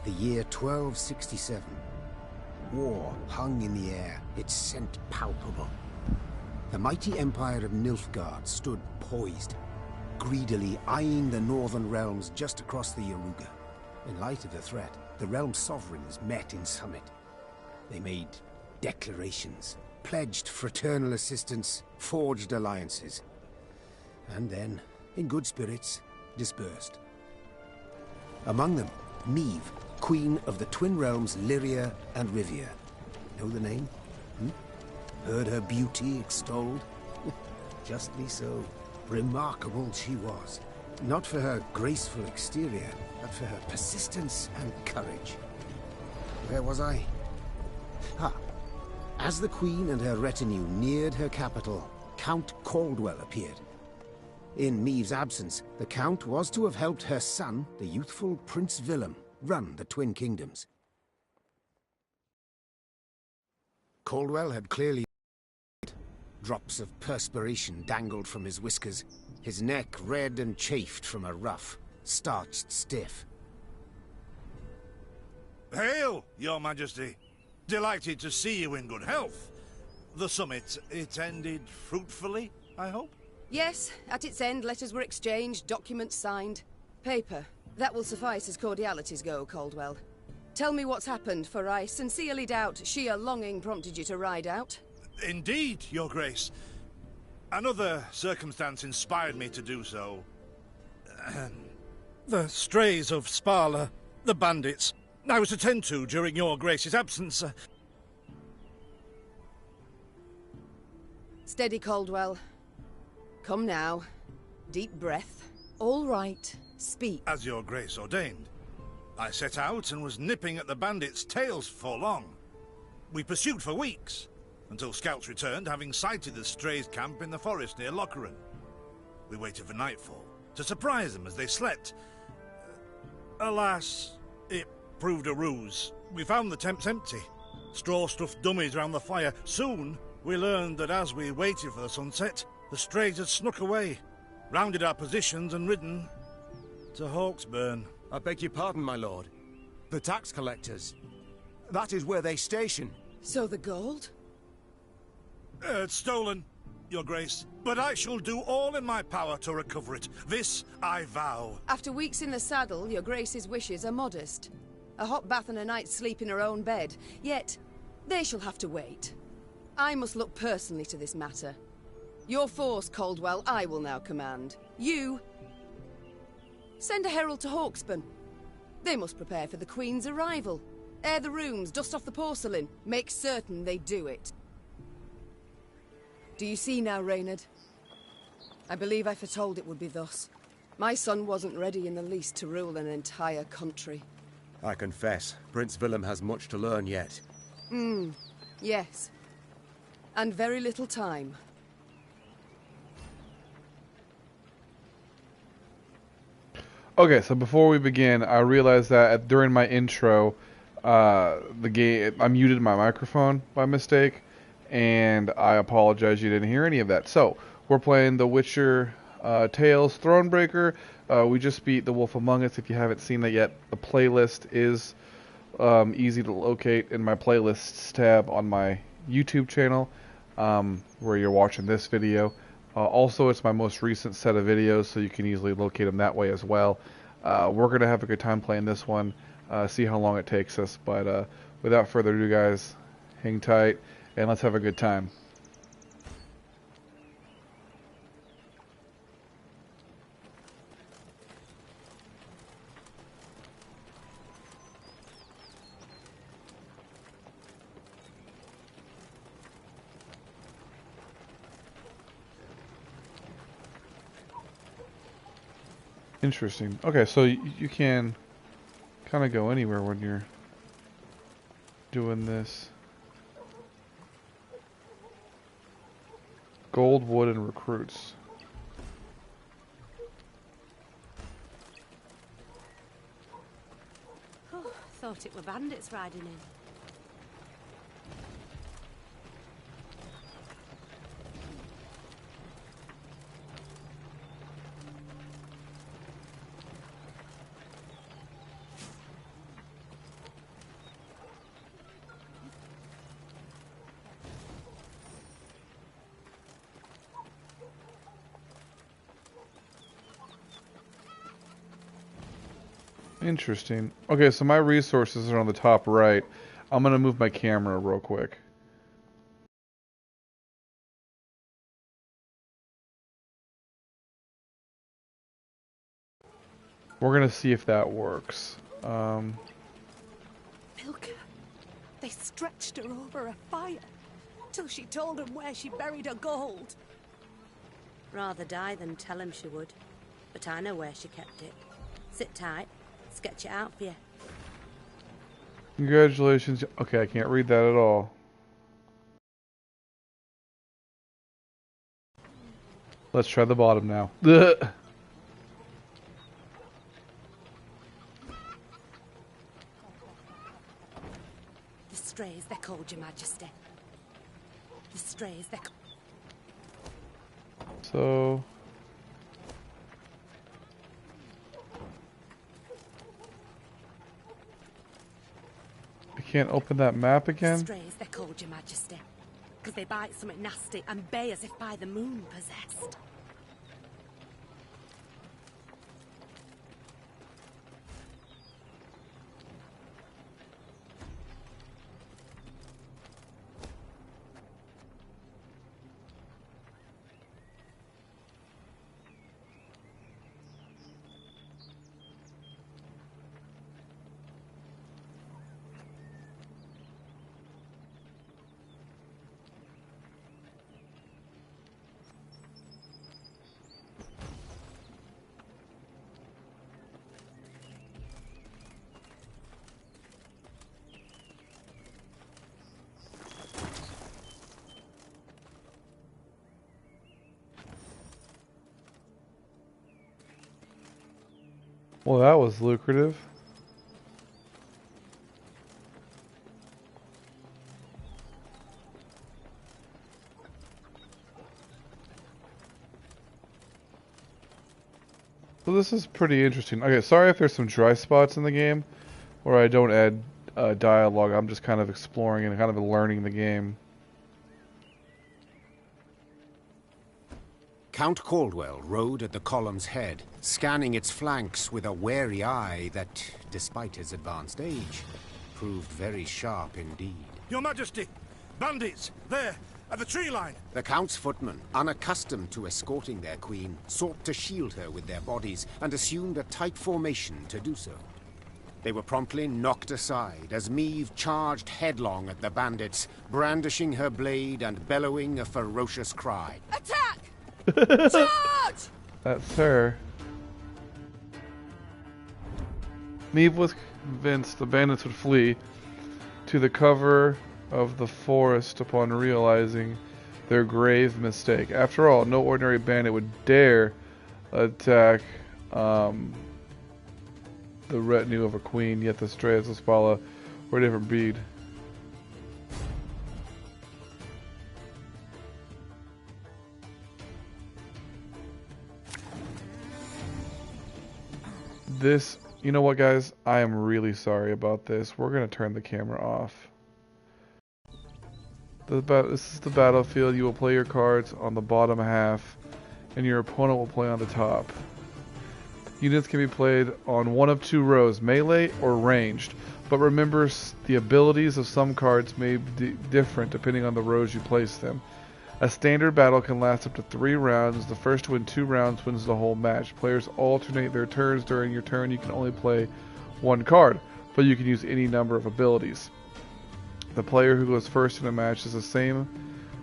The year 1267. War hung in the air, its scent palpable. The mighty empire of Nilfgaard stood poised, greedily eyeing the northern realms just across the Yaruga. In light of the threat, the realm's sovereigns met in summit. They made declarations, pledged fraternal assistance, forged alliances, and then, in good spirits, dispersed. Among them, Meve, queen of the twin realms Lyria and Rivia. Know the name? Heard her beauty extolled? Justly so. Remarkable she was. Not for her graceful exterior, but for her persistence and courage. Where was I? As the queen and her retinue neared her capital, Count Caldwell appeared. In Meve's absence, the Count was to have helped her son, the youthful Prince Willem, run the Twin Kingdoms. Caldwell had clearly... Drops of perspiration dangled from his whiskers, his neck red and chafed from a ruff, starched stiff. Hail, Your Majesty! Delighted to see you in good health. The summit, it ended fruitfully, I hope? Yes, at its end letters were exchanged, documents signed. Paper. That will suffice as cordialities go, Caldwell. Tell me what's happened, for I sincerely doubt sheer longing prompted you to ride out. Indeed, Your Grace. Another circumstance inspired me to do so. The strays of Sparla, the bandits, I was to tend to during Your Grace's absence. Steady, Caldwell. Come now. Deep breath. All right. Speak. As Your Grace ordained. I set out and was nipping at the bandits' tails for long. We pursued for weeks, until scouts returned, having sighted the strays' camp in the forest near Lokeren. We waited for nightfall, to surprise them as they slept. Alas, it proved a ruse. We found the tents empty, straw-stuffed dummies round the fire. Soon, we learned that as we waited for the sunset, the strays had snuck away, rounded our positions and ridden to Hawksburn. I beg your pardon, my lord. The tax collectors. That is where they station. So the gold? It's stolen, Your Grace, but I shall do all in my power to recover it. This I vow. After weeks in the saddle, Your Grace's wishes are modest. A hot bath and a night's sleep in her own bed. Yet, they shall have to wait. I must look personally to this matter. Your force, Caldwell, I will now command. You... send a herald to Hawksburn. They must prepare for the Queen's arrival. Air the rooms, dust off the porcelain. Make certain they do it. Do you see now, Reynard? I believe I foretold it would be thus. My son wasn't ready in the least to rule an entire country. I confess, Prince Willem has much to learn yet. Yes. And very little time. Okay, so before we begin, I realized that during my intro, I muted my microphone by mistake. And I apologize you didn't hear any of that. So, we're playing The Witcher Tales Thronebreaker. We just beat The Wolf Among Us. If you haven't seen that yet, the playlist is easy to locate in my playlists tab on my YouTube channel, where you're watching this video. Also, it's my most recent set of videos, so you can easily locate them that way as well. We're going to have a good time playing this one, see how long it takes us. But without further ado, guys, hang tight. And let's have a good time. Interesting. Okay, so you can kind of go anywhere when you're doing this. Gold, wood, and recruits. Oh, thought it were bandits riding in. Interesting. Okay, so my resources are on the top right. I'm gonna move my camera real quick. We're gonna see if that works. Milka. They stretched her over a fire till she told him where she buried her gold. Rather die than tell him she would. But I know where she kept it. Sit tight. Sketch it out for you. Congratulations. Okay, I can't read that at all. Let's try the bottom now. The strays, they're called, Your Majesty. The strays, they're called. So... I can't open that map again? Strays, they're called, Your Majesty. Because they bite something nasty and bay as if by the moon possessed. Well, that was lucrative. So this is pretty interesting. Okay, sorry if there's some dry spots in the game where I don't add dialogue. I'm just kind of exploring and kind of learning the game. Count Caldwell rode at the column's head, scanning its flanks with a wary eye that, despite his advanced age, proved very sharp indeed. Your Majesty! Bandits! There! At the tree line! The Count's footmen, unaccustomed to escorting their queen, sought to shield her with their bodies and assumed a tight formation to do so. They were promptly knocked aside as Meve charged headlong at the bandits, brandishing her blade and bellowing a ferocious cry. Attack! Charge! That's her. Meve was convinced the bandits would flee to the cover of the forest upon realizing their grave mistake. After all, no ordinary bandit would dare attack the retinue of a queen, yet the Strays of Spala were a different breed. This, you know what guys, I am really sorry about this. We're going to turn the camera off. This is the battlefield. You will play your cards on the bottom half, and your opponent will play on the top. Units can be played on one of two rows, melee or ranged. But remember, the abilities of some cards may be different depending on the rows you place them. A standard battle can last up to 3 rounds. The first to win 2 rounds wins the whole match. Players alternate their turns. During your turn, you can only play 1 card, but you can use any number of abilities. The player who goes first in a match is the same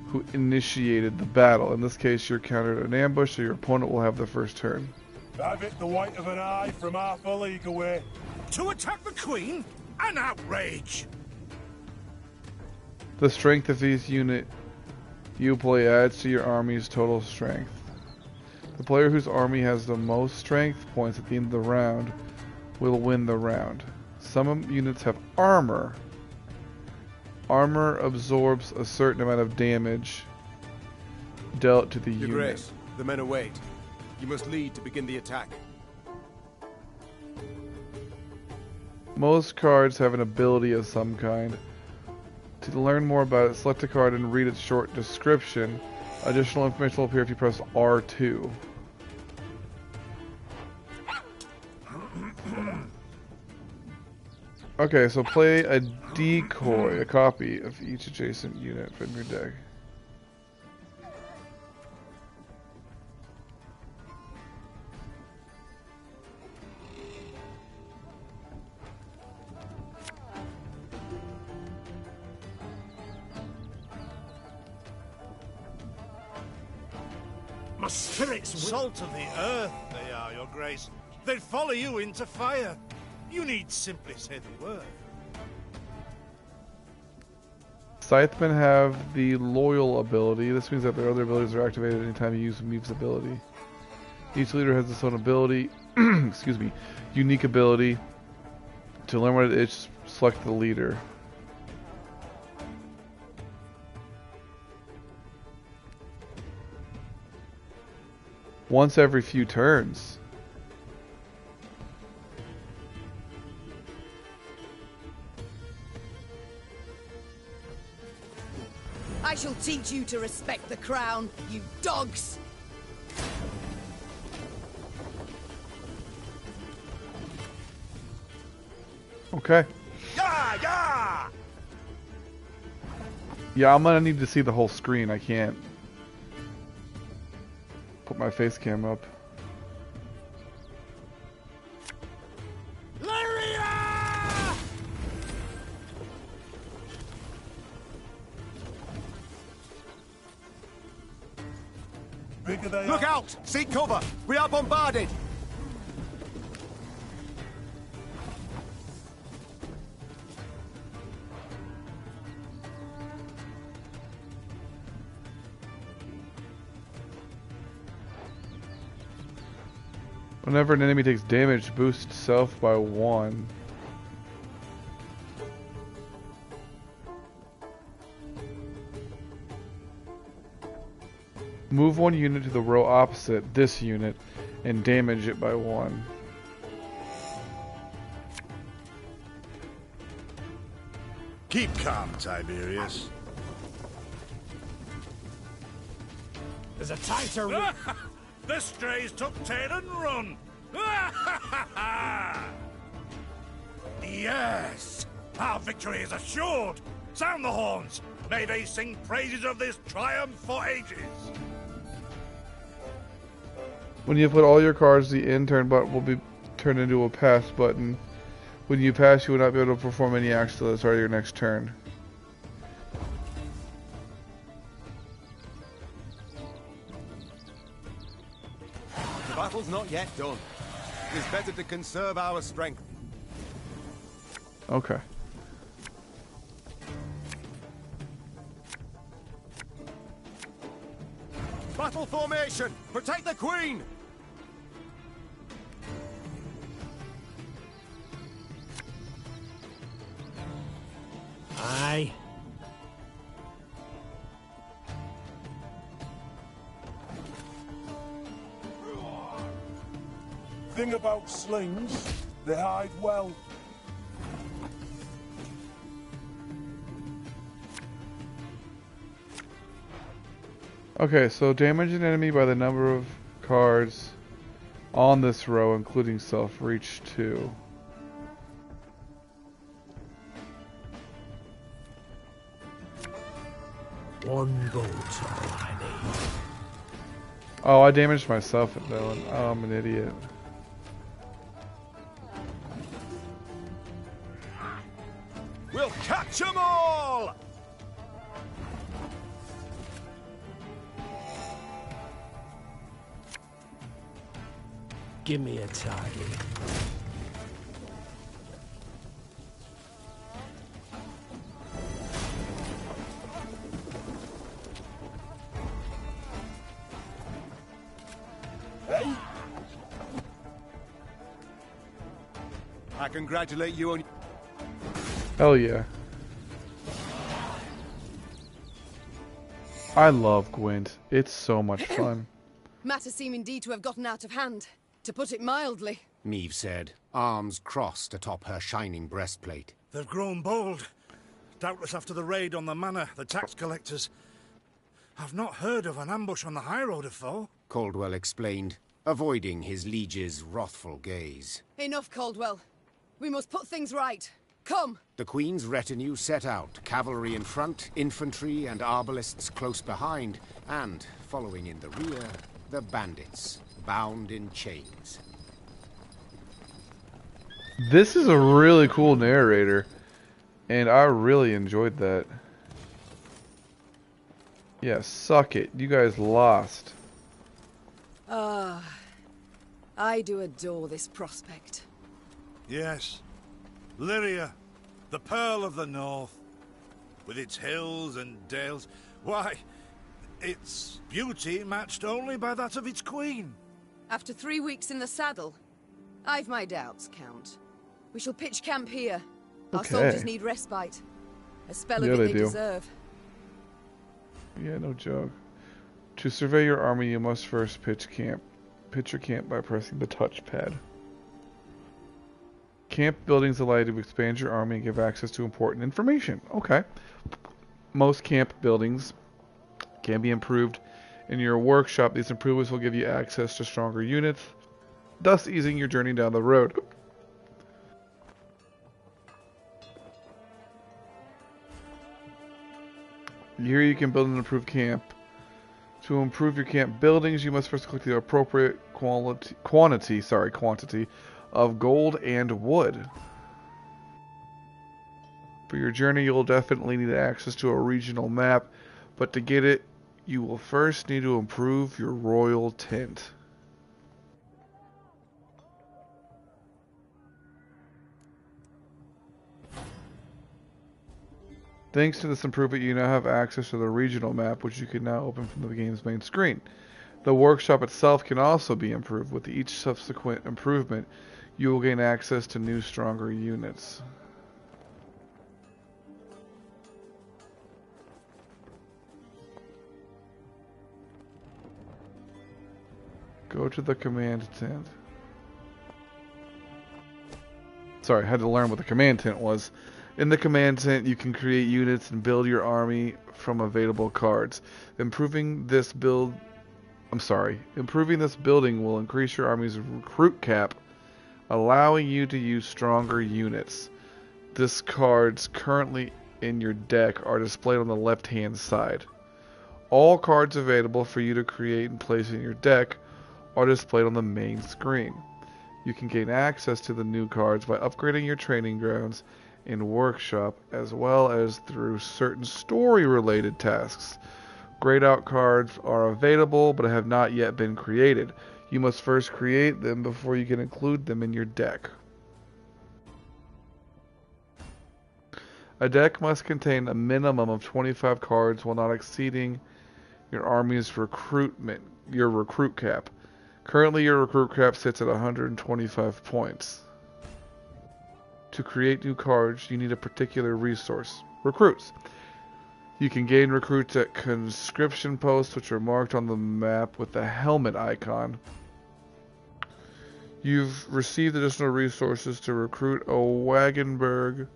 who initiated the battle. In this case, you're countered an ambush, so your opponent will have the first turn. Have it the white of an eye from half a league away. To attack the Queen? An outrage! The strength of each unit you play adds to your army's total strength. The player whose army has the most strength points at the end of the round will win the round. Some units have armor. Armor absorbs a certain amount of damage dealt to the Your unit. Grace, the men await. You must lead to begin the attack. Most cards have an ability of some kind. To learn more about it, select a card and read its short description. Additional information will appear if you press R2. Okay, so play a decoy, a copy of each adjacent unit from your deck. My spirits Salt of the earth, they are, your grace. They'd follow you into fire. You need simply say the word. Scythemen have the loyal ability. This means that their other abilities are activated anytime you use Meave's ability. Each leader has its own ability, excuse me, unique ability. To learn what it is, select the leader. Once every few turns. I shall teach you to respect the crown, you dogs! Okay. Yeah, yeah! Yeah, I'm gonna need to see the whole screen. I can't put my face cam up. Look out! Seek cover! We are bombarded! Whenever an enemy takes damage, boost self by 1. Move one unit to the row opposite this unit and damage it by 1. Keep calm, Tiberius. There's a tighter... The strays took tail and run. Yes, our victory is assured. Sound the horns. May they sing praises of this triumph for ages. When you put all your cards, the end turn button will be turned into a pass button. When you pass, you will not be able to perform any action until the start of your next turn. The battle's not yet done. It is better to conserve our strength. Okay. Battle formation! Protect the Queen! Aye. Thing about slings, they hide well. Okay, so damage an enemy by the number of cards on this row, including self, reach 2. One bolt, all I need. Oh, I damaged myself at that one. Oh, I'm an idiot. We'll catch 'em all! Give me a target. Hey? I congratulate you on... Hell yeah. I love Gwent. It's so much fun. Matters seem indeed to have gotten out of hand, to put it mildly. Meave said, arms crossed atop her shining breastplate. They've grown bold. Doubtless after the raid on the manor, the tax collectors. I've not heard of an ambush on the high road afore. Caldwell explained, avoiding his liege's wrathful gaze. Enough, Caldwell. We must put things right. Come! The Queen's retinue set out, cavalry in front, infantry and arbalists close behind, and, following in the rear, the bandits, bound in chains. This is a really cool narrator, and I really enjoyed that. Yeah, suck it. You guys lost. I do adore this prospect. Yes. Lyria, the Pearl of the North. With its hills and dales. Why, its beauty matched only by that of its queen. After 3 weeks in the saddle, I've my doubts, Count. We shall pitch camp here. Our Okay. soldiers need respite. A spell of Yeah, it they they do. deserve. Yeah, no joke. To survey your army, you must first pitch camp. Pitch your camp by pressing the touchpad. Camp buildings allow you to expand your army and give access to important information. Okay. Most camp buildings can be improved in your workshop. These improvements will give you access to stronger units, thus easing your journey down the road. Here you can build an improved camp. To improve your camp buildings, you must first collect the appropriate quantity of gold and wood. For your journey, you'll definitely need access to a regional map, but to get it, you will first need to improve your royal tent. Thanks to this improvement, you now have access to the regional map, which you can now open from the game's main screen. The workshop itself can also be improved. With each subsequent improvement, you will gain access to new, stronger units. Go to the command tent. Sorry, I had to learn what the command tent was. In the command tent, you can create units and build your army from available cards. Improving this building will increase your army's recruit cap, allowing you to use stronger units. These cards currently in your deck are displayed on the left-hand side. All cards available for you to create and place in your deck are displayed on the main screen. You can gain access to the new cards by upgrading your training grounds in workshop, as well as through certain story-related tasks. Grayed out cards are available but have not yet been created. You must first create them before you can include them in your deck. A deck must contain a minimum of 25 cards while not exceeding your army's recruit cap. Currently, your recruit cap sits at 125 points. To create new cards, you need a particular resource: recruits. You can gain recruits at conscription posts, which are marked on the map with the helmet icon. You've received additional resources to recruit a Wagenburg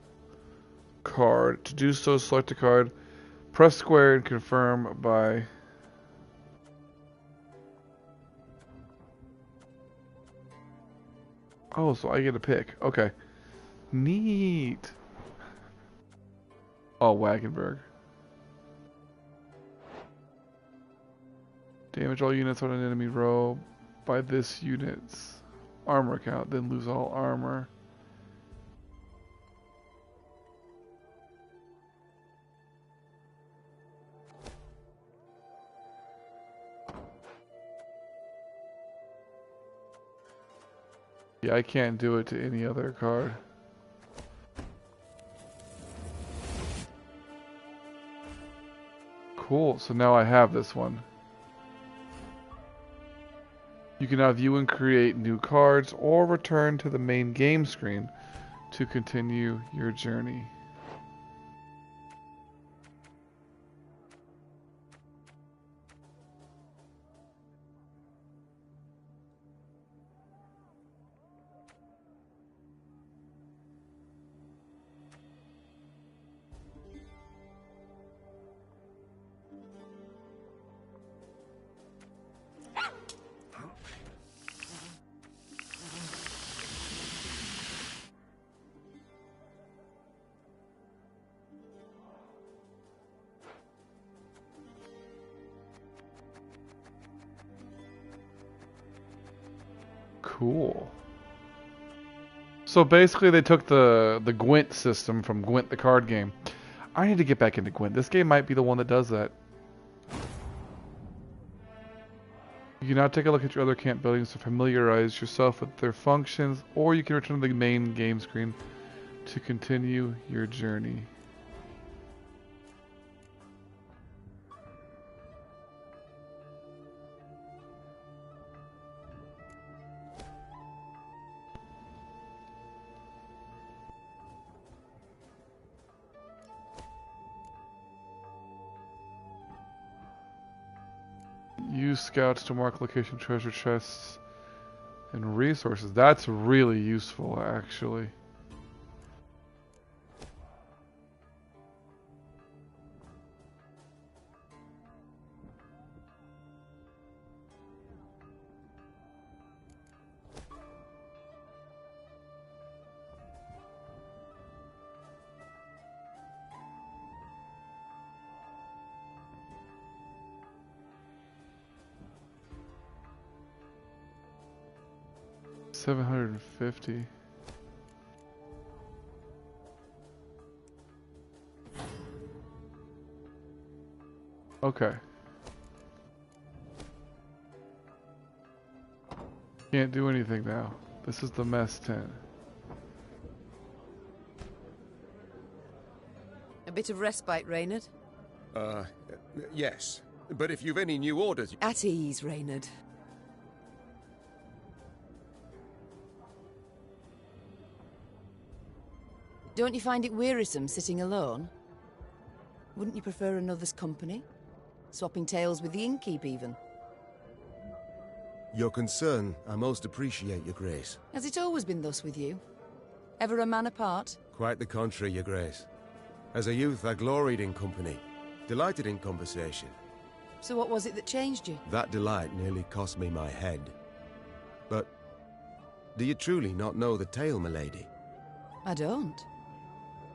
card. To do so, select a card, press square, and confirm by... Oh, so I get a pick. Okay. Neat. Oh, Wagenburg. Damage all units on an enemy row by this unit's armor count, then lose all armor. Yeah, I can't do it to any other card. Cool, so now I have this one. You can now view and create new cards or return to the main game screen to continue your journey. Cool. So basically they took the Gwent system from Gwent the card game. I need to get back into Gwent. This game might be the one that does that. You can now take a look at your other camp buildings to familiarize yourself with their functions, or you can return to the main game screen to continue your journey. Use scouts to mark location treasure chests and resources. That's really useful, actually. $750. Okay. Can't do anything now. This is the mess tent. A bit of respite, Reynard? Yes. But if you've any new orders... At ease, Reynard. Don't you find it wearisome sitting alone? Wouldn't you prefer another's company? Swapping tales with the innkeep, even? Your concern, I most appreciate, Your Grace. Has it always been thus with you? Ever a man apart? Quite the contrary, Your Grace. As a youth, I gloried in company, delighted in conversation. So what was it that changed you? That delight nearly cost me my head. But do you truly not know the tale, milady? I don't.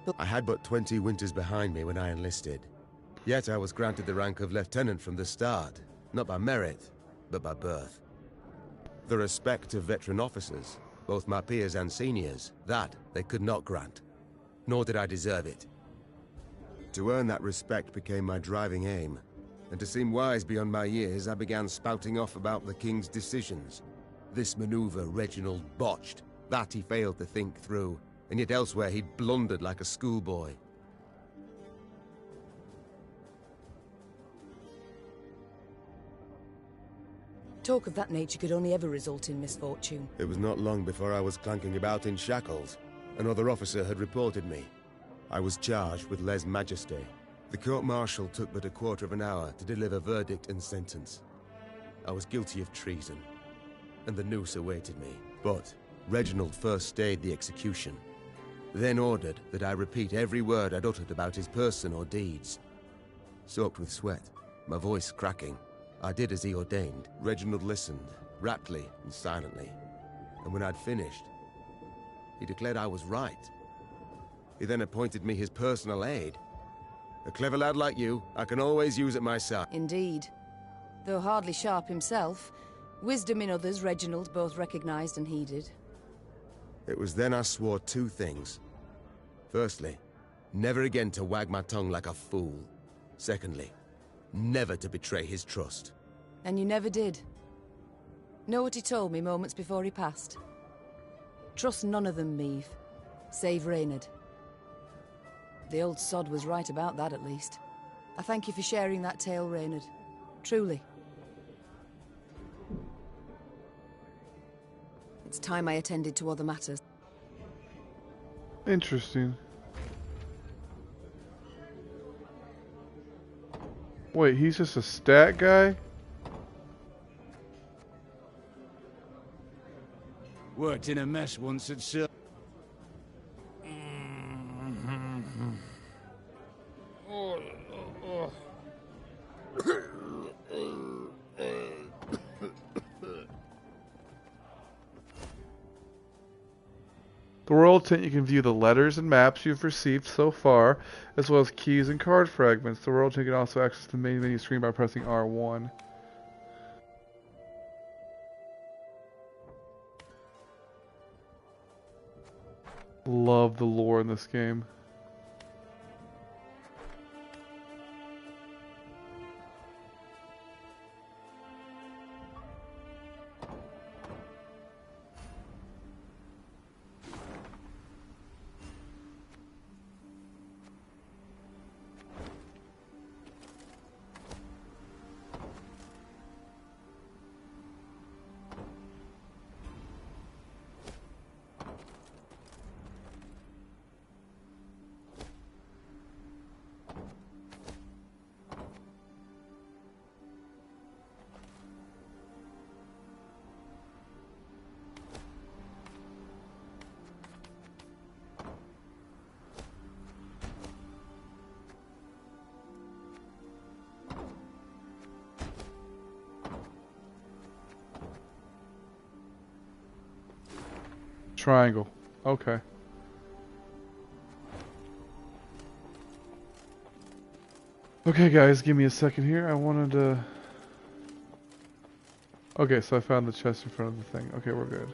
But I had but 20 winters behind me when I enlisted. Yet I was granted the rank of lieutenant from the start, not by merit, but by birth. The respect of veteran officers, both my peers and seniors, that they could not grant. Nor did I deserve it. To earn that respect became my driving aim, and to seem wise beyond my years, I began spouting off about the king's decisions. This maneuver Reginald botched, that he failed to think through, and yet elsewhere he'd blundered like a schoolboy. talk of that nature could only ever result in misfortune. It was not long before I was clanking about in shackles. Another officer had reported me. I was charged with lèse-majesté. The court-martial took but a quarter of an hour to deliver verdict and sentence. I was guilty of treason, and the noose awaited me. But Reginald first stayed the execution, then ordered that I repeat every word I'd uttered about his person or deeds. Soaked with sweat, my voice cracking, I did as he ordained. Reginald listened, raptly and silently, and when I'd finished, he declared I was right. He then appointed me his personal aide. A clever lad like you, I can always use at my side. Indeed. Though hardly sharp himself, wisdom in others Reginald both recognized and heeded. It was then I swore two things. Firstly, never again to wag my tongue like a fool. Secondly, never to betray his trust. And you never did. Know what he told me moments before he passed? Trust none of them, Meave. Save Reynard. The old sod was right about that, at least. I thank you for sharing that tale, Reynard. Truly. It's time I attended to other matters. Interesting. Wait, he's just a stat guy? Worked in a mess once at Sir. The Royal Tent, you can view the letters and maps you've received so far, as well as keys and card fragments. The Royal Tent can also access the main menu screen by pressing R1. Love the lore in this game. Triangle. Okay. Okay, guys, give me a second here. I wanted to... Okay, so I found the chest in front of the thing. Okay, we're good.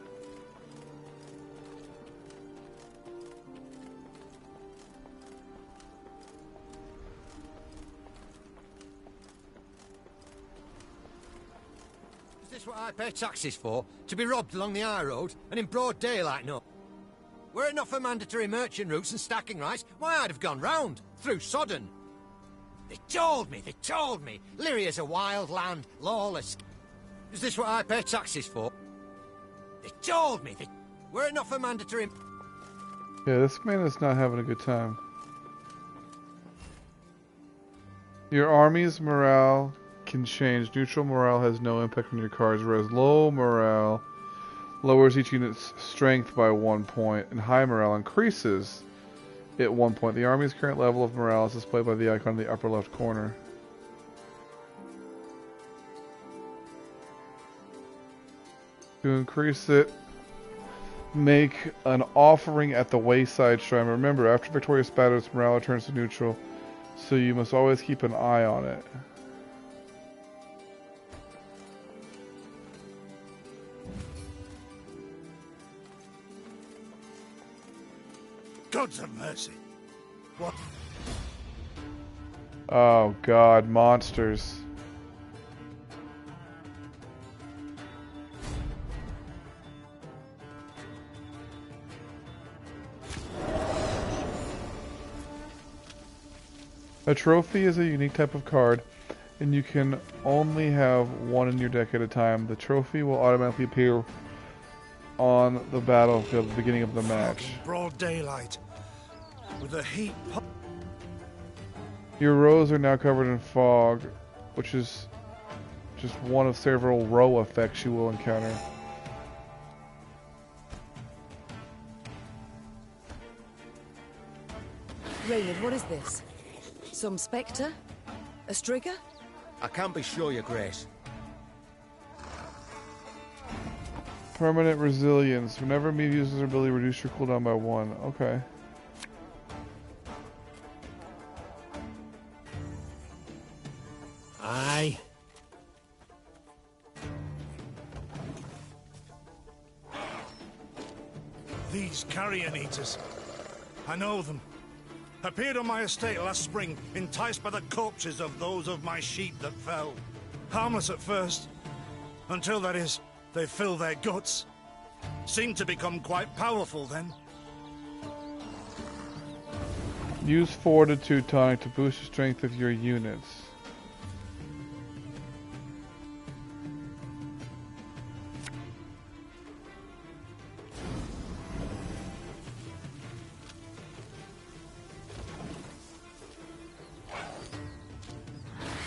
Is this what I pay taxes for? To be robbed along the high road and in broad daylight, no? Were it not for mandatory merchant routes and stacking rights, why I'd have gone round, through Sodden. They told me, Lyria's a wild land, lawless. Is this what I pay taxes for? They told me, were it not for mandatory... Yeah, this man is not having a good time. Your army's morale can change. Neutral morale has no impact on your cards, whereas low morale lowers each unit's strength by 1 point, and high morale increases it 1 point. The army's current level of morale is displayed by the icon in the upper left corner. To increase it, make an offering at the wayside shrine. Remember, after victorious battles, morale returns to neutral, so you must always keep an eye on it. Gods of mercy. What? Oh god, monsters. A trophy is a unique type of card, and you can only have one in your deck at a time. The trophy will automatically appear on the battlefield at the beginning of the match. Broad daylight. With the heat... Your rows are now covered in fog, which is just one of several row effects you will encounter. Reynard, what is this? Some spectre? A strigger? I can't be sure, Your Grace. Permanent resilience. Whenever meat uses their ability, reduce your cooldown by 1. Okay. Aye. These carrion eaters. I know them. Appeared on my estate last spring, enticed by the corpses of those of my sheep that fell. Harmless at first, until, that is, they fill their guts. Seemed to become quite powerful then. Use Fortitude tonic to boost the strength of your units.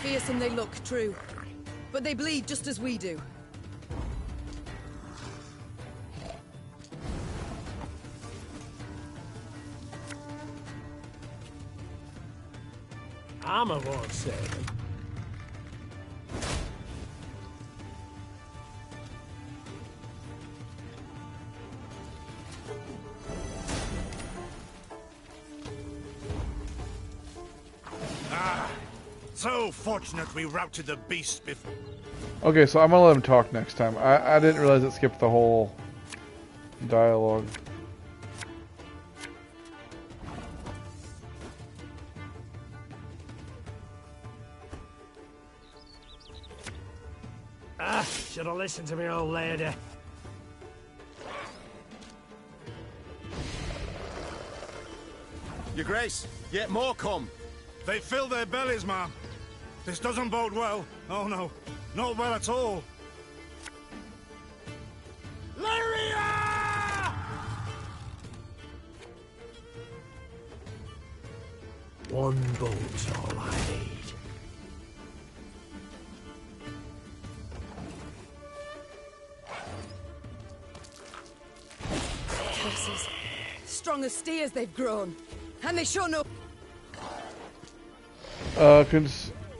Fearsome they look, true. But they bleed just as we do. Armor won't save them. So fortunate we routed the beast before. Okay, so I'm gonna let him talk next time. I didn't realize it skipped the whole dialogue. should have listened to me old lady. Your Grace, yet more come. They fill their bellies, ma'am. This doesn't bode well. Oh no, not well at all. Lyria! One boat's all I need. Curses. Strong as steers they've grown. And they show no...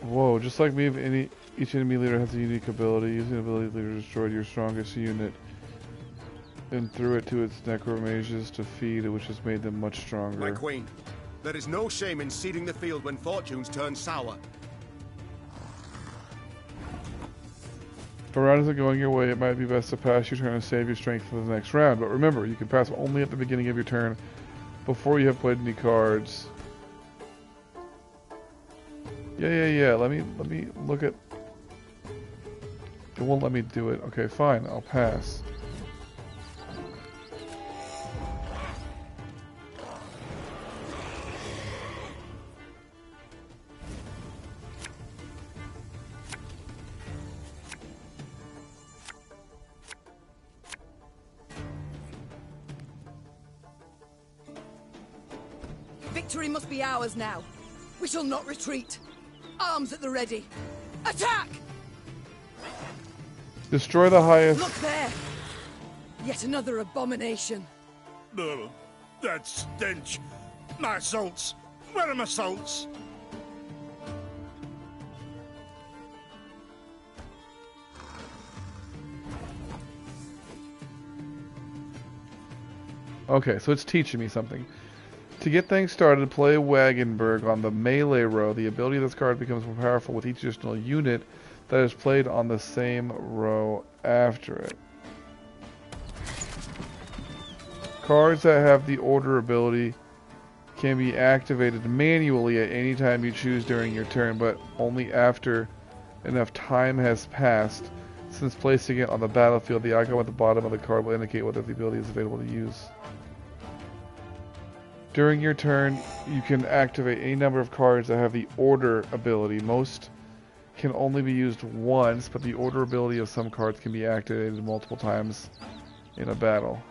Whoa, just like me, each enemy leader has a unique ability. Using ability leader destroyed your strongest unit and threw it to its necromages to feed, which has made them much stronger. My queen, there is no shame in ceding the field when fortunes turn sour. If a round isn't going your way, it might be best to pass your turn and save your strength for the next round. But remember, you can pass only at the beginning of your turn, before you have played any cards. Yeah. Let me look at... It won't let me do it. Okay, fine. I'll pass. Victory must be ours now. We shall not retreat. Arms at the ready. Attack! Destroy the highest... Look there! Yet another abomination. Ugh, that stench. My salts. Where are my salts? Okay, so it's teaching me something. To get things started, play Wagenberg on the melee row. The ability of this card becomes more powerful with each additional unit that is played on the same row after it. Cards that have the order ability can be activated manually at any time you choose during your turn, but only after enough time has passed. Since placing it on the battlefield, the icon at the bottom of the card will indicate whether the ability is available to use. During your turn, you can activate any number of cards that have the order ability. Most can only be used once, but the order ability of some cards can be activated multiple times in a battle.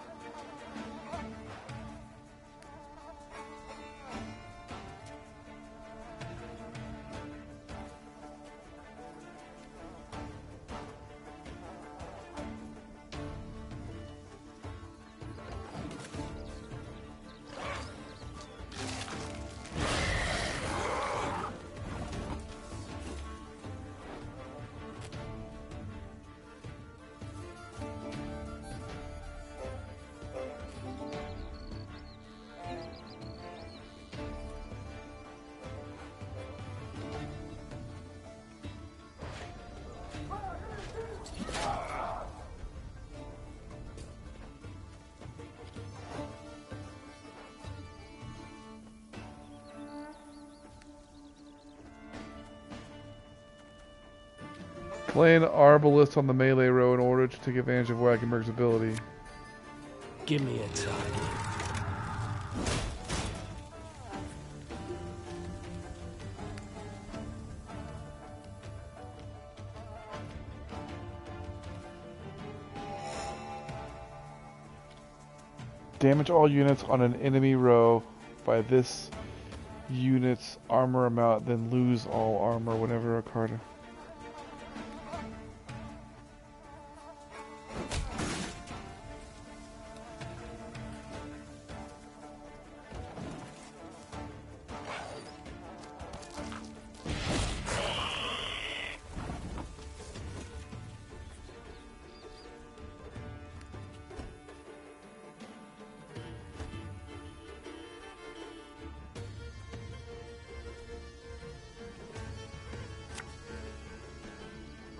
Play an Arbalist on the melee row in order to take advantage of Wagenberg's ability. Give me a time. Damage all units on an enemy row by this unit's armor amount, then lose all armor whenever a card...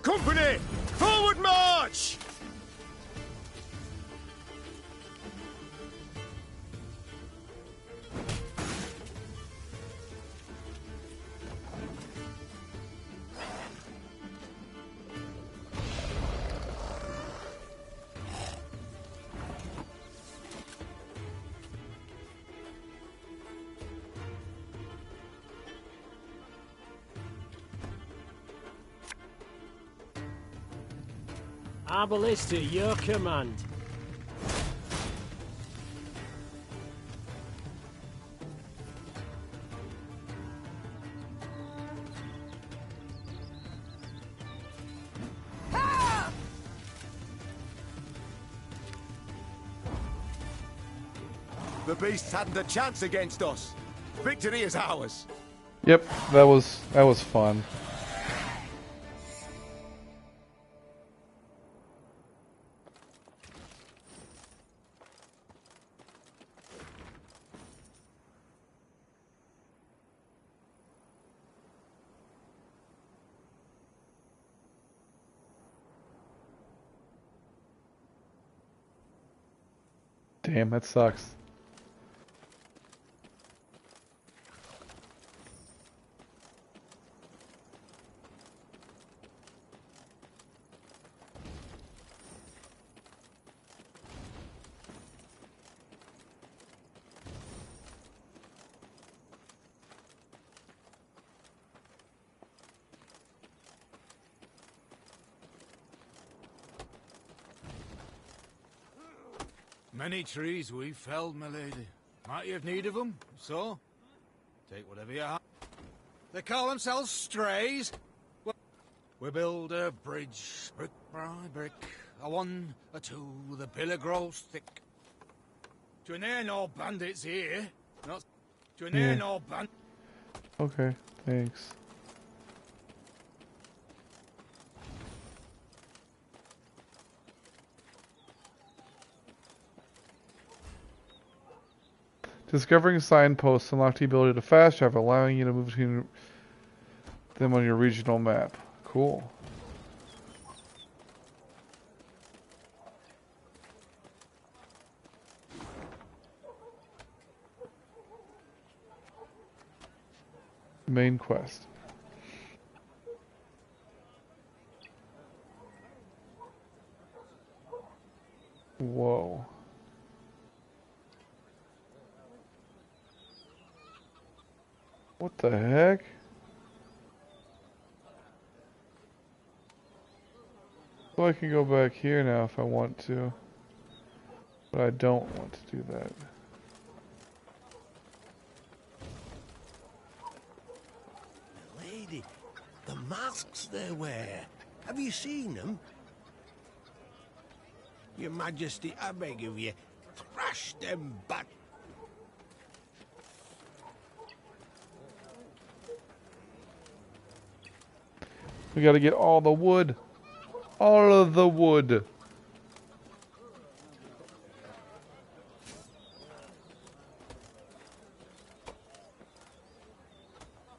Company! Forward march! Our ballista, your command. The beasts hadn't a chance against us. Victory is ours. Yep, that was fun. Damn, that sucks. Many trees we've felled, my lady. Might you have need of them? So, take whatever you have. They call themselves strays. We build a bridge, brick by brick. A one, a two, the pillar grows thick. To an air no bandits here. Not to an air no band. Okay, thanks. Discovering signposts unlock the ability to fast travel, allowing you to move between them on your regional map. Cool. Main quest. Whoa. What the heck? So I can go back here now if I want to. But I don't want to do that. Lady, the masks they wear. Have you seen them? Your Majesty, I beg of you, thrash them back. We gotta get all the wood. All of the wood.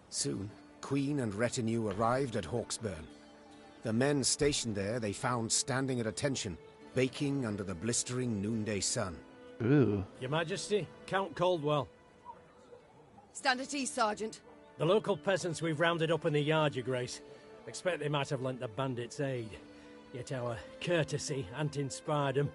Soon, Queen and retinue arrived at Hawksburn. The men stationed there they found standing at attention, baking under the blistering noonday sun. Ew. Your Majesty, Count Caldwell. Stand at ease, Sergeant. The local peasants we've rounded up in the yard, Your Grace. Expect they might have lent the bandits aid. Yet our courtesy hadn't inspired them.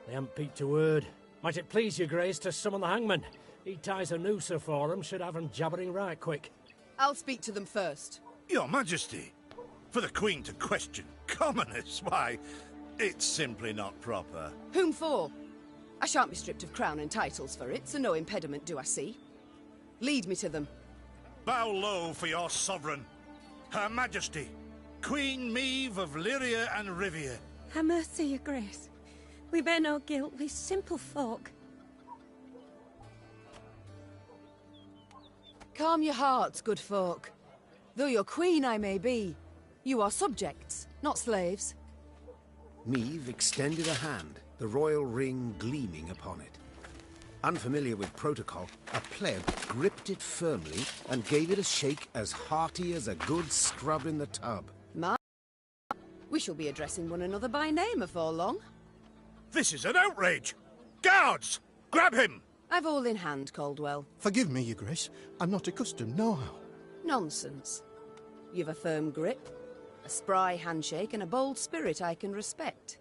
They hadn't peeped a word. Might it please Your Grace to summon the hangman? He ties a noose for them, should have them jabbering right quick. I'll speak to them first. Your Majesty, for the Queen to question commoners, why, it's simply not proper. Whom for? I shan't be stripped of crown and titles for it, so no impediment do I see. Lead me to them. Bow low for your sovereign, Her Majesty, Queen Meve of Lyria and Rivia. Have mercy, Your Grace. We bear no guilt, we simple folk. Calm your hearts, good folk. Though your queen I may be, you are subjects, not slaves. Meve extended a hand, the royal ring gleaming upon it. Unfamiliar with protocol, a pleb gripped it firmly and gave it a shake as hearty as a good scrub in the tub. We shall be addressing one another by name afore long. This is an outrage! Guards! Grab him! I've all in hand, Caldwell. Forgive me, Your Grace. I'm not accustomed, nohow. Nonsense. You've a firm grip, a spry handshake, and a bold spirit I can respect.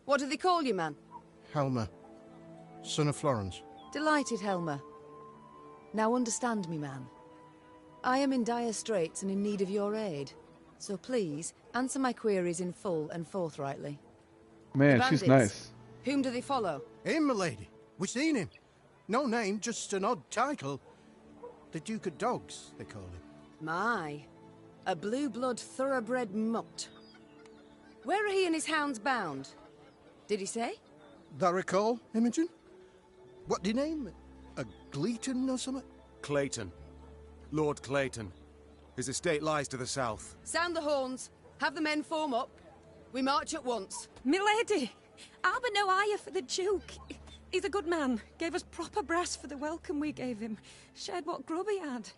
What do they call you, man? Helmer, son of Florence. Delighted, Helmer. Now understand me, man. I am in dire straits and in need of your aid. So please, answer my queries in full and forthrightly. Man, The she's bandits. nice. Whom do they follow? Him, milady. We seen him. No name, just an odd title. The Duke of Dogs, they call him. My, a blue-blood thoroughbred mutt. Where are he and his hounds bound? Did he say? That recall, Imogen? What do you name? A Gleeton or something? Clayton. Lord Clayton. His estate lies to the south. Sound the horns. Have the men form up. We march at once. Milady, I've no ire for the Duke. He's a good man. Gave us proper brass for the welcome we gave him. Shared what grub he had.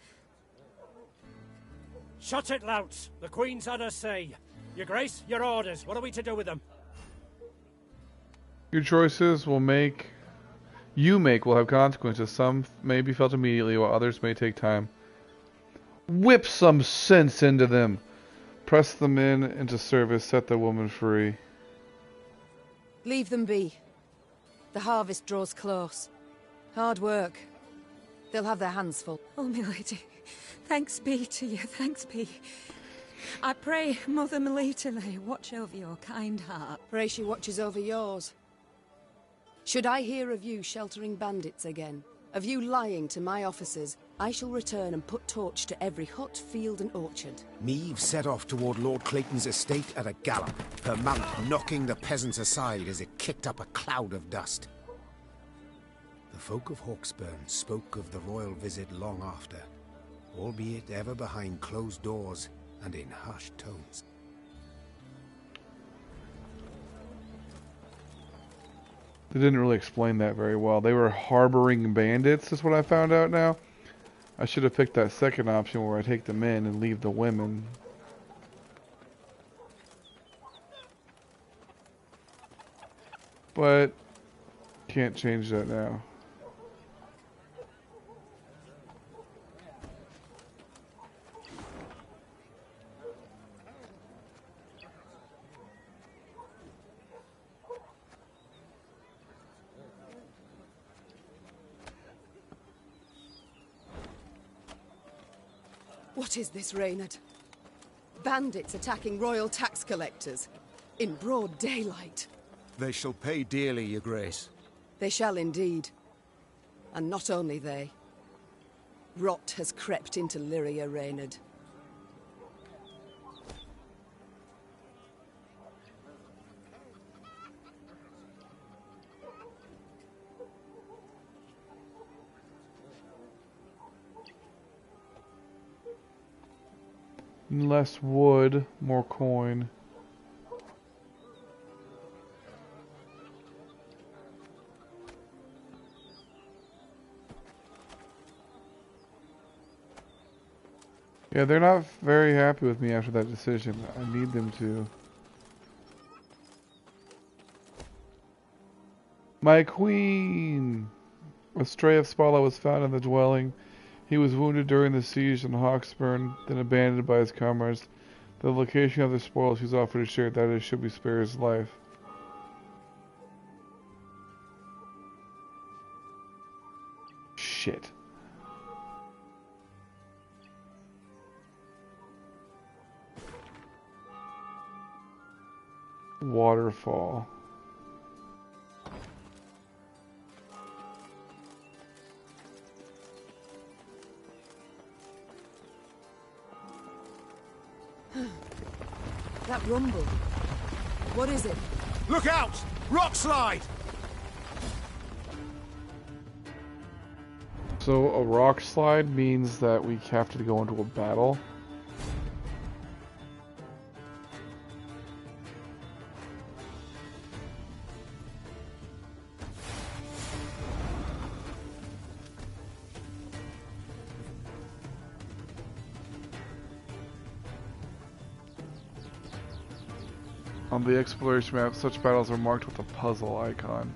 Shut it, louts. The Queen's had her say. Your Grace, your orders. What are we to do with them? Your choices will have consequences. Some may be felt immediately, while others may take time. Whip some sense into them. Press the men into service. Set the woman free. Leave them be. The harvest draws close. Hard work. They'll have their hands full. Oh, milady, thanks be to you, thanks be. I pray Mother Melita lay watch over your kind heart. Pray she watches over yours. Should I hear of you sheltering bandits again, of you lying to my officers, I shall return and put torch to every hut, field and orchard. Meve set off toward Lord Clayton's estate at a gallop, her mount knocking the peasants aside as it kicked up a cloud of dust. The folk of Hawksburn spoke of the royal visit long after, albeit ever behind closed doors and in hushed tones. They didn't really explain that very well. They were harboring bandits, is what I found out now. I should have picked that second option where I take the men and leave the women. But can't change that now. What is this, Reynard? Bandits attacking royal tax collectors in broad daylight. They shall pay dearly, your grace. They shall indeed. And not only they. Rot has crept into Lyria, Reynard. Less wood, more coin. Yeah, they're not very happy with me after that decision. I need them to. My queen! A stray of Spala was found in the dwelling. He was wounded during the siege in Hawksburn, then abandoned by his comrades. The location of the spoils he's offered to share, that is, should we spare his life. Shit. Waterfall. That rumble. What is it? Look out! Rock slide! So a rock slide means that we have to go into a battle. On the exploration map, such battles are marked with a puzzle icon.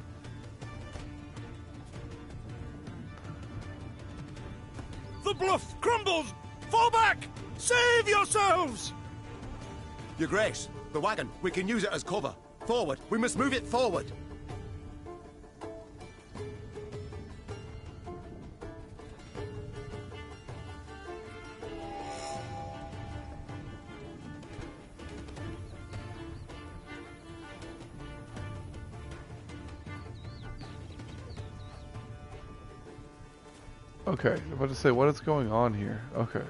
The bluff crumbles! Fall back! Save yourselves! Your grace, the wagon. We can use it as cover. Forward. We must move it forward. Okay, I'm about to say, what is going on here? Okay.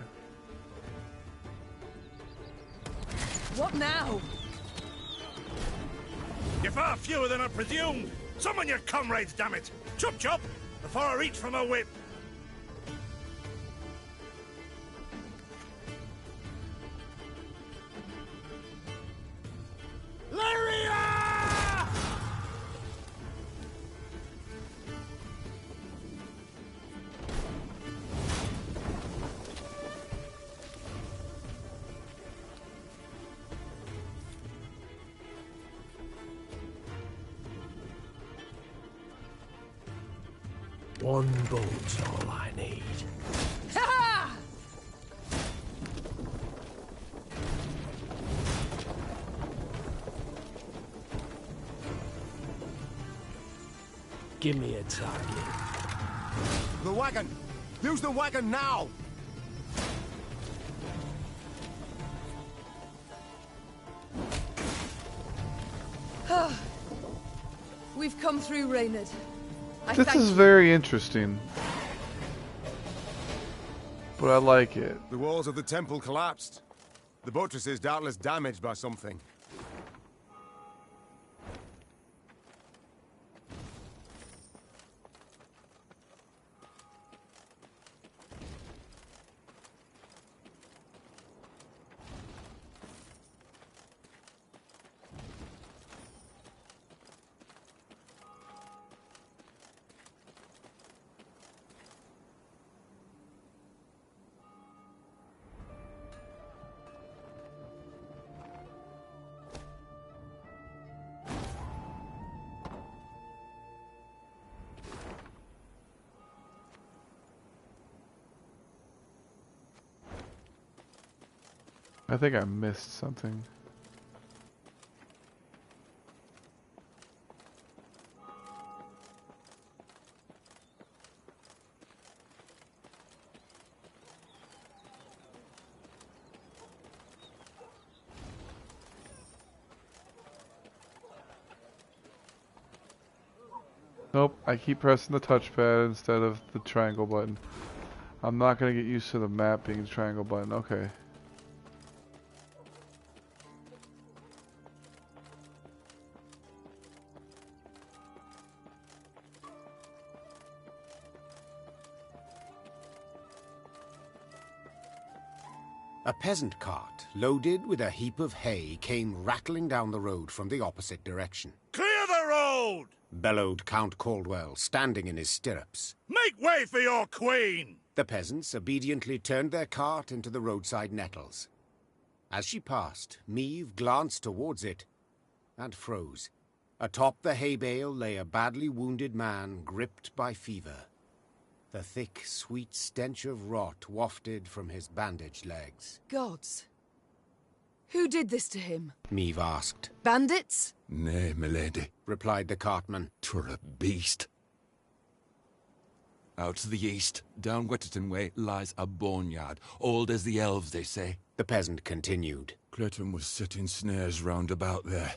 What now? You're far fewer than I presumed. Summon your comrades, damn it! Chop chop! Before I reach for my whip. One bolt's all I need. Ha! Give me a target. The wagon! Use the wagon now! We've come through, Reynard. This is very interesting. But I like it. The walls of the temple collapsed. The buttress is doubtless damaged by something. I think I missed something. Nope, I keep pressing the touchpad instead of the triangle button. I'm not gonna get used to the map being the triangle button. Okay. A peasant cart, loaded with a heap of hay, came rattling down the road from the opposite direction. Clear the road! Bellowed Count Caldwell, standing in his stirrups. Make way for your queen! The peasants obediently turned their cart into the roadside nettles. As she passed, Meve glanced towards it and froze. Atop the hay bale lay a badly wounded man gripped by fever. The thick, sweet stench of rot wafted from his bandaged legs. Gods. Who did this to him? Meve asked. Bandits? Nay, milady, replied the cartman. 'Twere a beast. Out to the east, down Wetterton way, lies a boneyard, old as the elves, they say. The peasant continued. Clayton was setting snares round about there.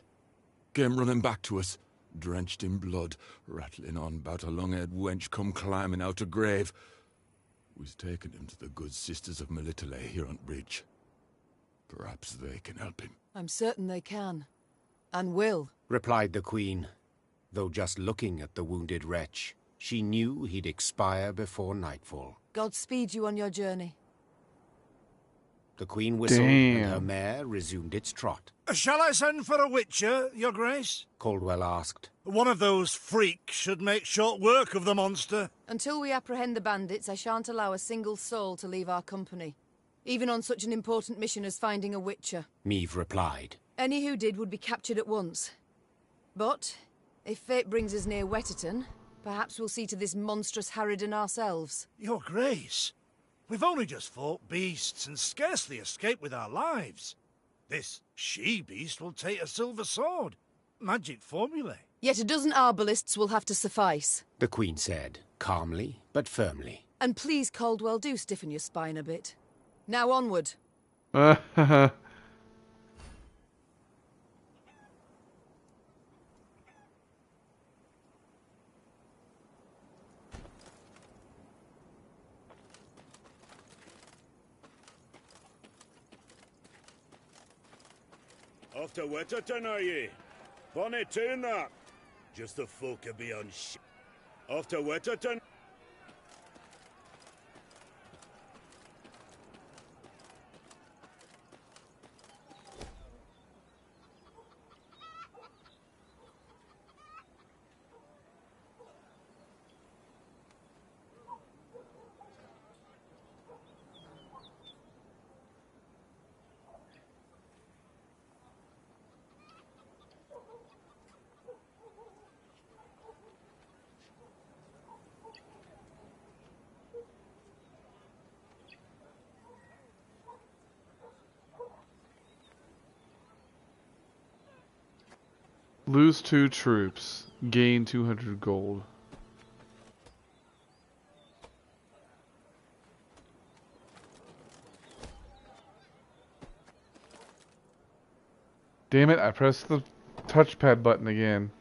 Came running back to us, drenched in blood, rattling on about a long-haired wench come climbing out a grave. We's taken him to the good sisters of Melitele here on bridge. Perhaps they can help him. I'm certain they can. And will. Replied the queen. Though just looking at the wounded wretch, she knew he'd expire before nightfall. God speed you on your journey. The queen whistled, and her mare resumed its trot. Shall I send for a witcher, your grace? Caldwell asked. One of those freaks should make short work of the monster. Until we apprehend the bandits, I shan't allow a single soul to leave our company. Even on such an important mission as finding a witcher. Meve replied. Any who did would be captured at once. But, if fate brings us near Wetterton, perhaps we'll see to this monstrous harridan ourselves. Your grace, we've only just fought beasts and scarcely escaped with our lives. This she-beast will take a silver sword. Magic formulae. Yet a dozen arbalists will have to suffice. The queen said, calmly but firmly. And please, Caldwell, do stiffen your spine a bit. Now onward. Off to Wetterton, are ye? Bonny tune that. Just the folk be on sh... Off to Wetterton. Lose 2 troops. Gain 200 gold. Damn it, I pressed the touchpad button again.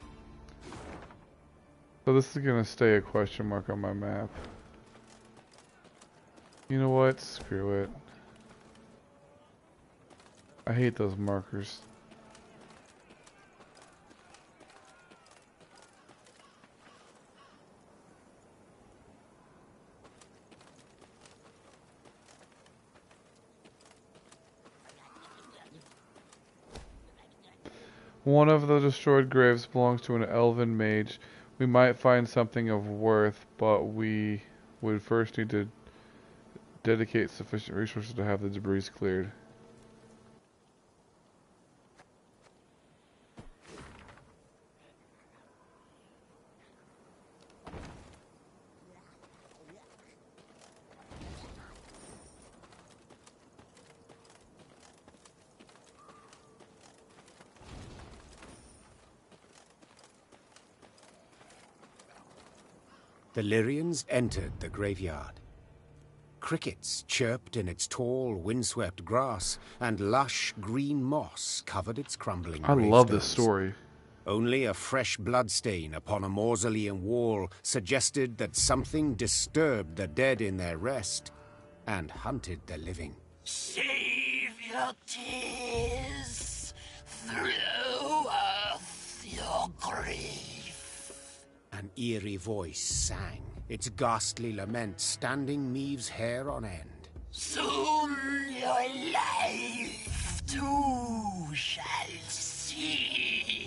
So this is gonna stay a question mark on my map. You know what? Screw it. I hate those markers. One of the destroyed graves belongs to an elven mage. We might find something of worth, but we would first need to dedicate sufficient resources to have the debris cleared. The Lyrians entered the graveyard. Crickets chirped in its tall, windswept grass, and lush green moss covered its crumbling gravestones. I love this story. Only a fresh bloodstain upon a mausoleum wall suggested that something disturbed the dead in their rest and hunted the living. Save your tears, throw earth your grief. An eerie voice sang, its ghastly lament standing Maeve's hair on end. Soon your life too shall cease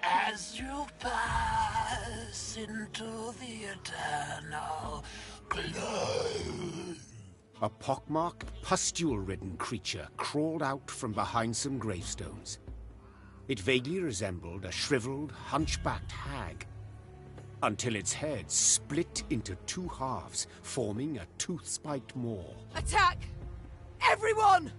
as you pass into the eternal glow. A pockmarked, pustule-ridden creature crawled out from behind some gravestones. It vaguely resembled a shriveled, hunchbacked hag, until its head split into 2 halves, forming a tooth-spiked maw. Attack! Everyone!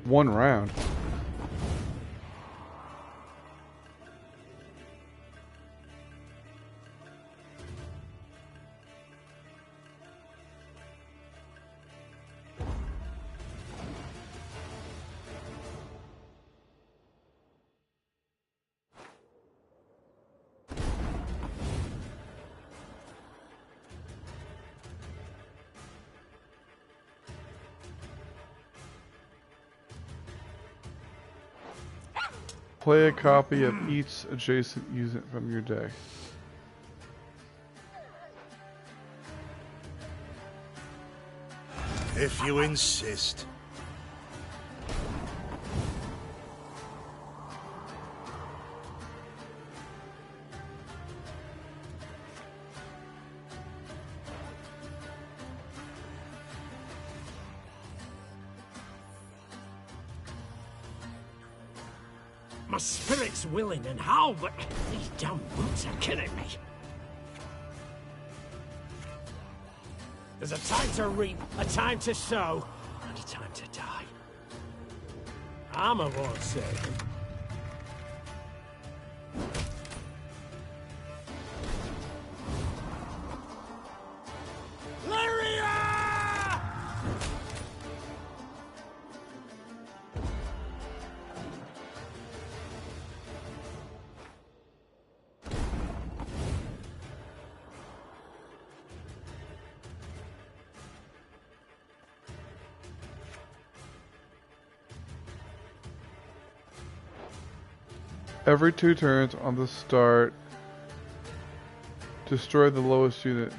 One round. Play a copy of each adjacent unit from your deck. If you insist. My spirit's willing and how, but these damn boots are killing me. There's a time to reap, a time to sow, and a time to die. Armor won't save him. Every 2 turns on the start, destroy the lowest unit.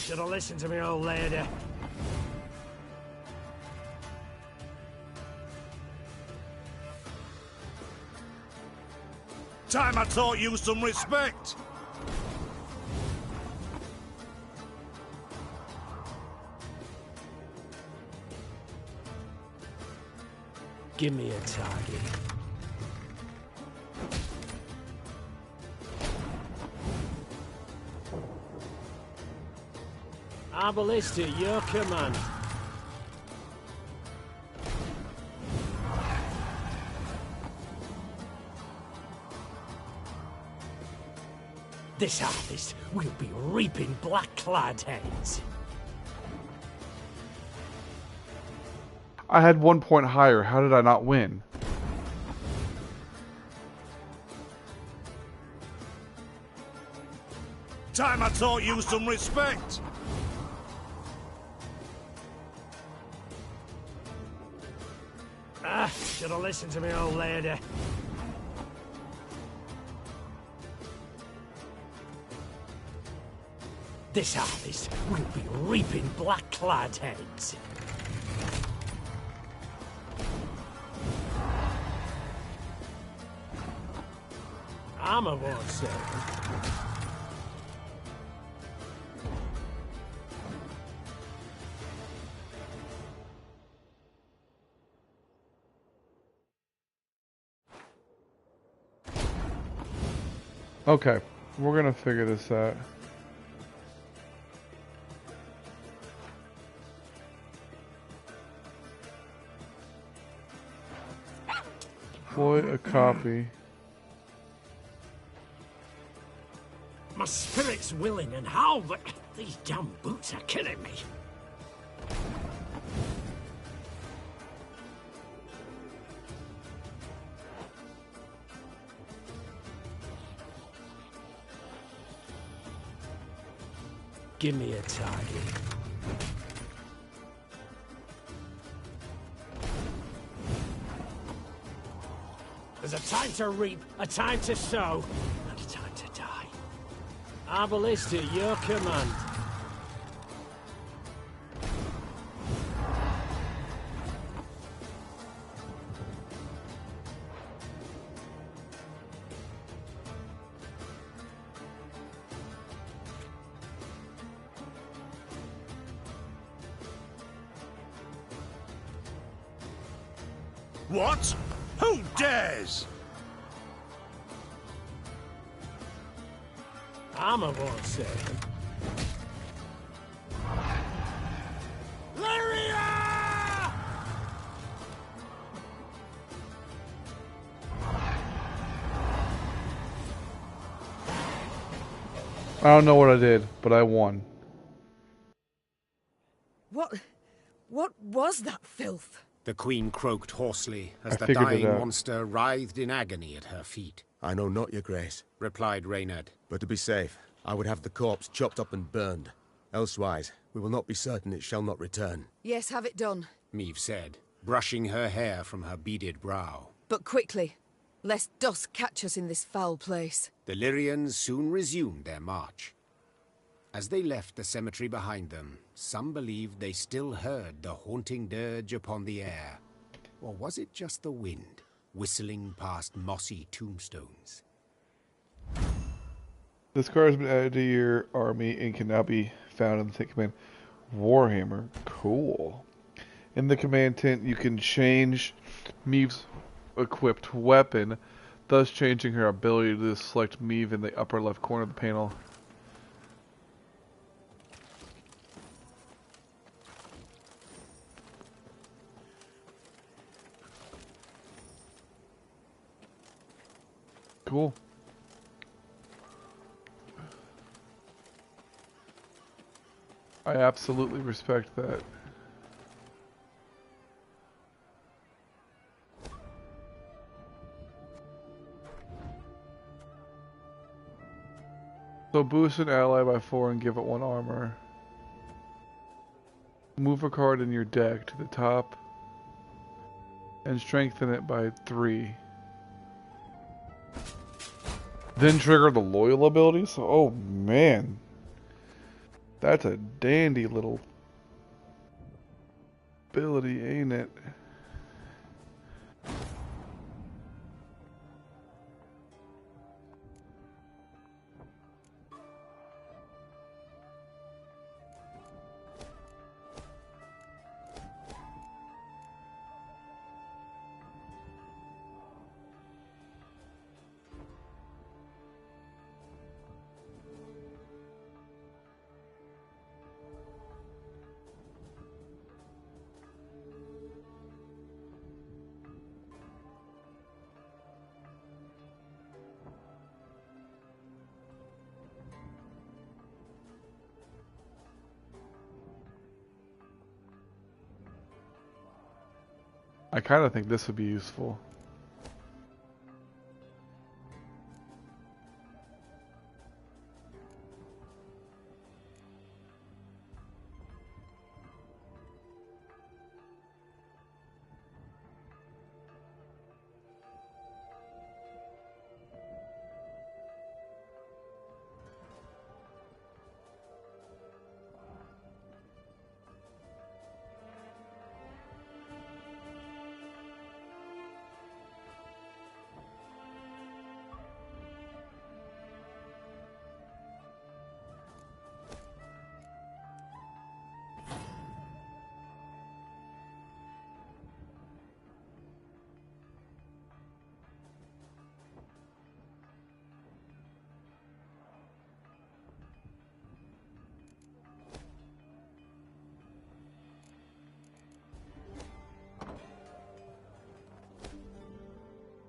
Should have listened to me old lady. Time I taught you some respect. Give me a target. Our ballista, your command. This harvest, we'll be reaping black-clad heads. I had 1 point higher. How did I not win? Time I taught you some respect. Should have listened to me old lady. This harvest, we'll be reaping black-clad heads. Armor won't save them. Okay, we're gonna figure this out. Deploy a copy. My spirit's willing and how, but these damn boots are killing me. Give me a target. There's a time to reap, a time to sow, and a time to die. Our ballista, your command. What? Who dares? Armor won't save him. I don't know what I did, but I won. What was that filth? The Queen croaked hoarsely as I the figured it dying out. monster writhed in agony at her feet. I know not, your grace, replied Reynard. but to be safe, I would have the corpse chopped up and burned. Elsewise, we will not be certain it shall not return. Yes, have it done. Meve said, brushing her hair from her beaded brow. But quickly, lest dusk catch us in this foul place. The Lyrians soon resumed their march. As they left the cemetery behind them, some believed they still heard the haunting dirge upon the air. Or was it just the wind, whistling past mossy tombstones? This card has been added to your army and can now be found in the tent command. Warhammer. Cool. In the command tent, you can change Meve's equipped weapon, thus changing her ability to select Meve in the upper left corner of the panel. Cool. I absolutely respect that. So boost an ally by 4 and give it 1 armor. Move a card in your deck to the top and strengthen it by 3. Then trigger the loyal abilities? Oh man. That's a dandy little ability, ain't it? I kind of think this would be useful.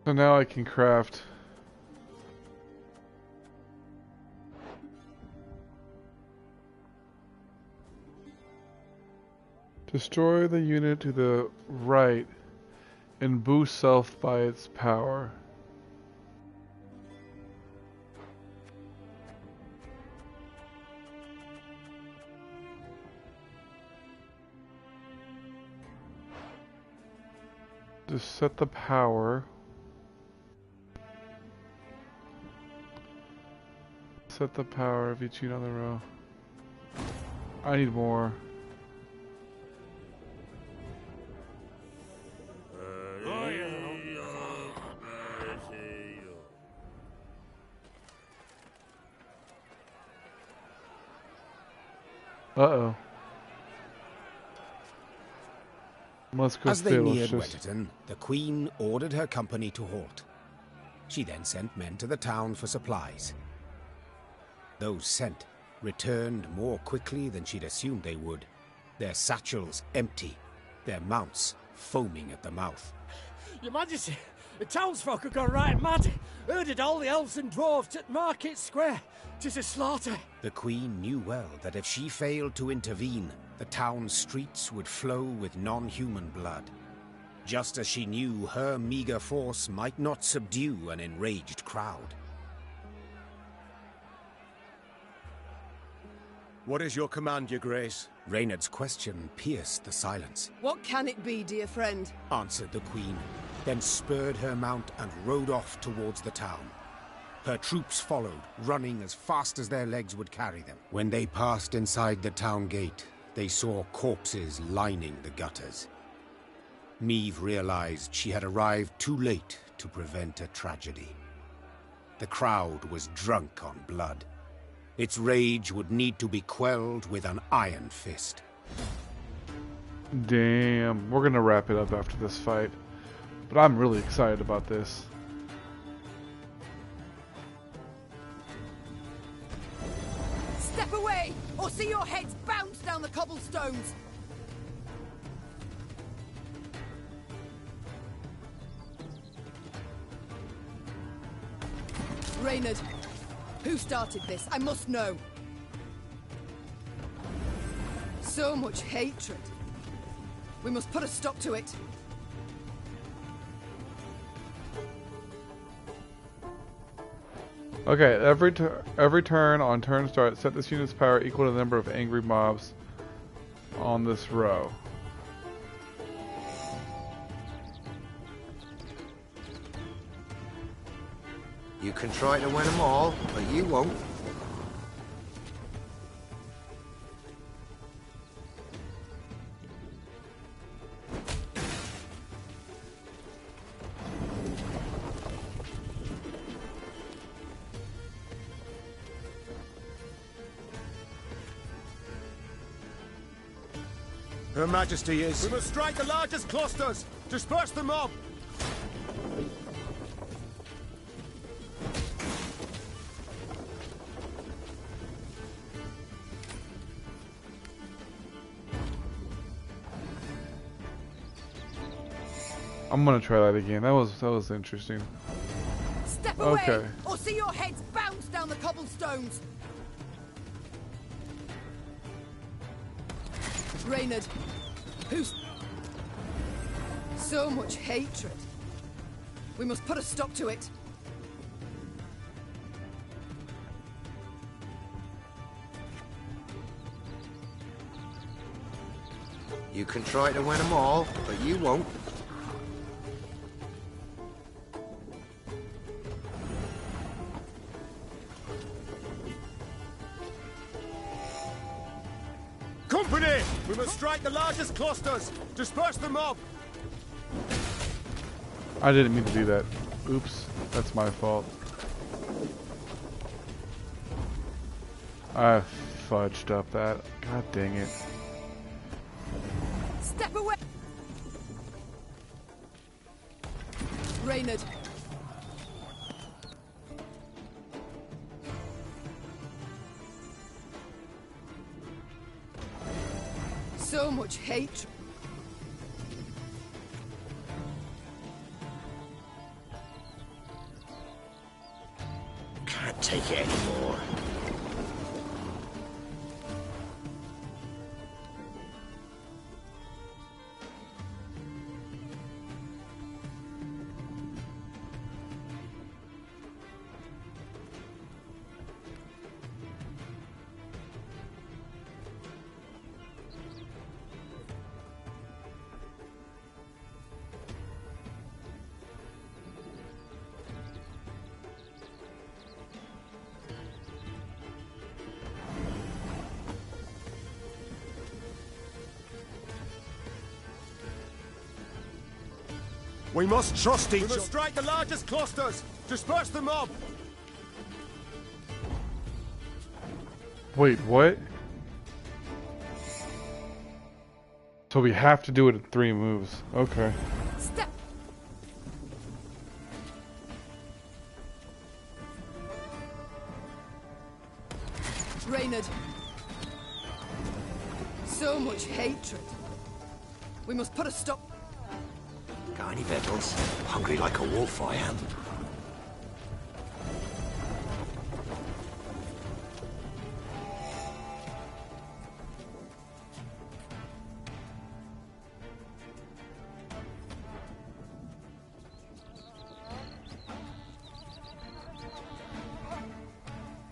So now I can craft destroy the unit to the right and boost self by its power. Just set the power. Set the power of each unit on the row. I need more. Uh-oh. As they neared Wetterton, the Queen ordered her company to halt. She then sent men to the town for supplies. Those sent returned more quickly than she'd assumed they would, their satchels empty, their mounts foaming at the mouth. Your Majesty, the townsfolk have gone right mad. Herded all the elves and dwarves at Market Square. 'Tis a slaughter. The Queen knew well that if she failed to intervene, the town's streets would flow with non-human blood. Just as she knew her meager force might not subdue an enraged crowd. What is your command, Your Grace? Reynard's question pierced the silence. What can it be, dear friend? Answered the Queen, then spurred her mount and rode off towards the town. Her troops followed, running as fast as their legs would carry them. When they passed inside the town gate, they saw corpses lining the gutters. Meve realized she had arrived too late to prevent a tragedy. The crowd was drunk on blood. Its rage would need to be quelled with an iron fist. Damn, we're gonna wrap it up after this fight. But I'm really excited about this. Step away, or see your heads bounce down the cobblestones! Reynard, who started this? I must know. So much hatred. We must put a stop to it. Okay, every turn on turn start, set this unit's power equal to the number of angry mobs on this row. You can try to win them all, but you won't. Her Majesty is... We must strike the largest clusters! Disperse the mob! I'm gonna try that again. That was interesting. Step away, okay. or see your heads bounce down the cobblestones. Reynard, who's... So much hatred. We must put a stop to it. You can try to win them all, but you won't. Company! We must strike the largest clusters! Disperse the mob! I didn't mean to do that. Oops, that's my fault. I fudged up that. God dang it. Step away! Reynard. So much hatred. Can't take it anymore. We must trust each other. We must strike the largest clusters! Disperse the mob! Wait, what? So we have to do it in 3 moves. Okay. Step. Reynard. So much hatred. We must put a stop. Got any victuals? Hungry like a wolf, I am.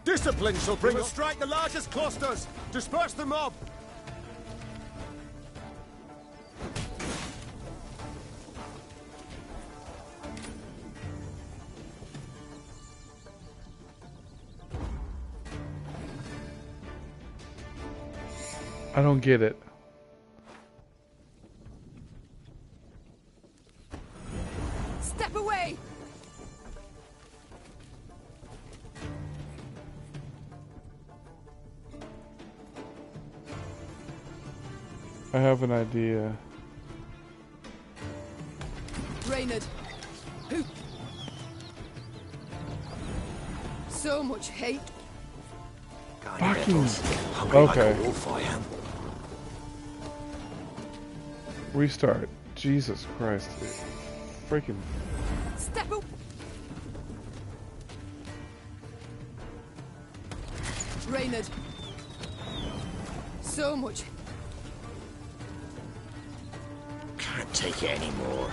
Discipline shall bring us. Strike the largest clusters! Disperse the mob! I don't get it. Step away! I have an idea. Reynard. Who? So much hate. Fucking. Hungry Okay. like a wolf, I am. Restart. Jesus Christ. Freaking. Step up. Reynard. So much. Can't take it anymore.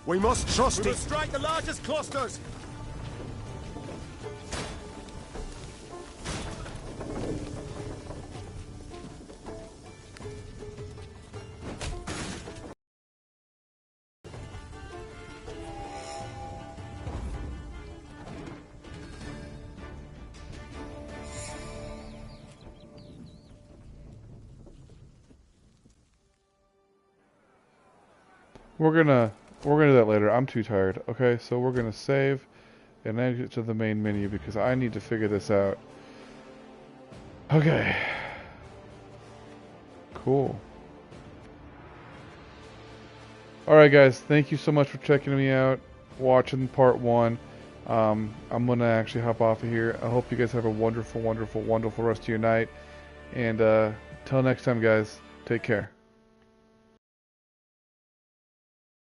We must trust We it. must strike the largest clusters. We're gonna do that later. I'm too tired. Okay, so we're gonna save and exit to the main menu because I need to figure this out. Okay. Cool. Alright guys, thank you so much for checking me out, watching part 1. I'm gonna actually hop off of here. I hope you guys have a wonderful, wonderful, wonderful rest of your night. And till next time guys, take care.